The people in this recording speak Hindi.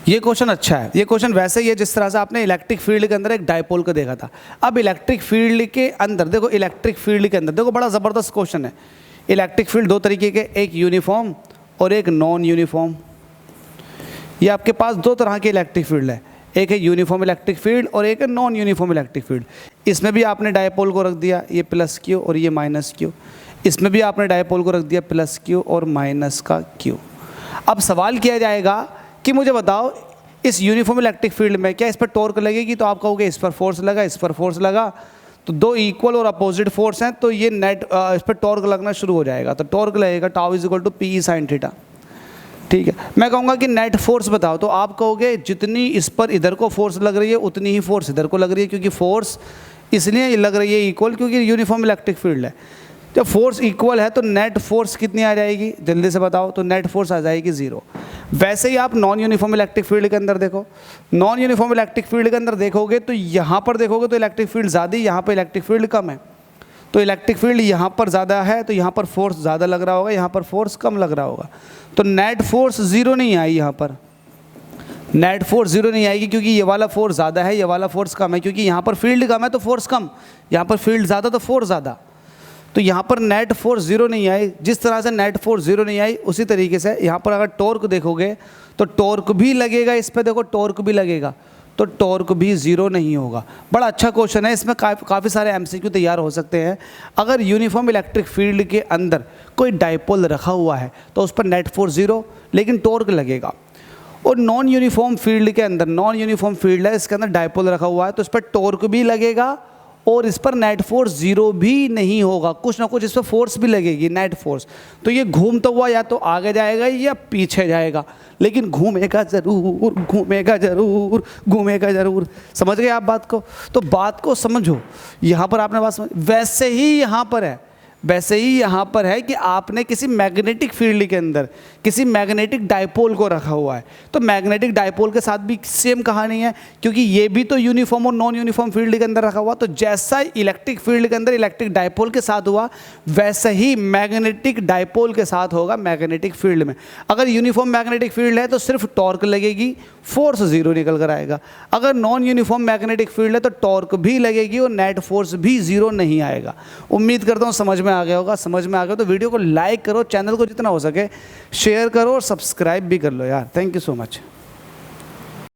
ये क्वेश्चन अच्छा है। ये क्वेश्चन वैसे ही है जिस तरह से आपने इलेक्ट्रिक फील्ड के अंदर एक डायपोल को देखा था। अब इलेक्ट्रिक फील्ड के अंदर देखो, इलेक्ट्रिक फील्ड के अंदर देखो, बड़ा ज़बरदस्त क्वेश्चन है। इलेक्ट्रिक फील्ड दो तरीके के, एक यूनिफॉर्म और एक नॉन यूनिफॉर्म। ये आपके पास दो तरह के इलेक्ट्रिक फील्ड है, एक है यूनिफॉर्म इलेक्ट्रिक फील्ड और एक है नॉन यूनिफॉर्म इलेक्ट्रिक फील्ड। इसमें भी आपने डायपोल को रख दिया, ये प्लस क्यू और ये माइनस क्यू। इसमें भी आपने डायपोल को रख दिया प्लस क्यू और माइनस का क्यू। अब सवाल किया जाएगा कि मुझे बताओ इस यूनिफॉर्म इलेक्ट्रिक फील्ड में क्या इस पर टॉर्क लगेगी, तो आप कहोगे इस पर फोर्स लगा, इस पर फोर्स लगा, तो दो इक्वल और अपोजिट फोर्स हैं, तो ये नेट इस पर टॉर्क लगना शुरू हो जाएगा। तो टॉर्क लगेगा tau is equal to P sine theta. ठीक है, मैं कहूँगा कि नेट फोर्स बताओ, तो आप कहोगे जितनी इस पर इधर को फोर्स लग रही है उतनी ही फोर्स इधर को लग रही है, क्योंकि फोर्स इसलिए लग रही है इक्वल क्योंकि यूनिफॉर्म इलेक्ट्रिक फील्ड है। जब फोर्स इक्वल है तो नेट फोर्स कितनी आ जाएगी, जल्दी से बताओ, तो नेट फोर्स आ जाएगी 0। वैसे ही आप नॉन यूनिफॉर्म इलेक्ट्रिक फील्ड के अंदर देखो, नॉन यूनिफॉर्म इलेक्ट्रिक फील्ड के अंदर देखोगे तो यहाँ पर देखोगे तो इलेक्ट्रिक फील्ड ज़्यादा, यहाँ पर इलेक्ट्रिक फील्ड कम है। तो इलेक्ट्रिक फील्ड यहाँ पर ज़्यादा है तो यहाँ पर फोर्स ज़्यादा लग रहा होगा, यहाँ पर फोर्स कम लग रहा होगा। तो नेट फोर्स 0 नहीं आई, यहाँ पर नेट फोर्स 0 नहीं आएगी क्योंकि ये वाला फोर्स ज़्यादा है, ये वाला फोर्स कम है, क्योंकि यहाँ पर फील्ड कम है तो फोर्स कम, यहाँ पर फील्ड ज़्यादा तो फोर्स ज़्यादा। तो यहाँ पर नेट फोर्स 0 नहीं आई। जिस तरह से नेट फोर्स 0 नहीं आई उसी तरीके से यहाँ पर अगर टॉर्क देखोगे तो टॉर्क भी लगेगा, इस पर देखो टॉर्क भी लगेगा, तो टॉर्क भी 0 नहीं होगा। बड़ा अच्छा क्वेश्चन है, इसमें काफ़ी सारे एमसीक्यू तैयार हो सकते हैं। अगर यूनिफॉर्म इलेक्ट्रिक फील्ड के अंदर कोई डायपोल रखा हुआ है तो उस पर नेट फोर्स 0 लेकिन टॉर्क लगेगा, और नॉन यूनिफॉर्म फील्ड के अंदर, नॉन यूनिफॉर्म फील्ड है इसके अंदर डायपोल रखा हुआ है तो इस पर टॉर्क भी लगेगा और इस पर नेट फोर्स 0 भी नहीं होगा, कुछ ना कुछ इस पर फोर्स भी लगेगी, नेट फोर्स। तो ये घूमता हुआ या तो आगे जाएगा या पीछे जाएगा, लेकिन घूमेगा ज़रूर, घूमेगा ज़रूर, घूमेगा ज़रूर। समझ गए आप बात को? तो बात को समझो, यहाँ पर आपने बात समझ। वैसे ही यहाँ पर है, वैसे ही यहाँ पर है कि आपने किसी मैग्नेटिक फील्ड के अंदर किसी मैग्नेटिक डायपोल को रखा हुआ है, तो मैग्नेटिक डायपोल के साथ भी सेम कहानी है, क्योंकि ये भी तो यूनिफॉर्म और नॉन यूनिफॉर्म फील्ड के अंदर रखा हुआ। तो जैसा इलेक्ट्रिक फील्ड के अंदर इलेक्ट्रिक डायपोल के साथ हुआ, वैसे ही मैग्नेटिक डायपोल के साथ होगा मैग्नेटिक फील्ड में। अगर यूनिफॉर्म मैग्नेटिक फील्ड है तो सिर्फ टॉर्क लगेगी, फोर्स 0 निकल कर आएगा। अगर नॉन यूनिफॉर्म मैग्नेटिक फील्ड है तो टॉर्क भी लगेगी और नेट फोर्स भी 0 नहीं आएगा। उम्मीद करता हूँ समझ में आ गया होगा। समझ में आ गया तो वीडियो को लाइक करो, चैनल को जितना हो सके शेयर करो और सब्सक्राइब भी कर लो यार। Thank you so much.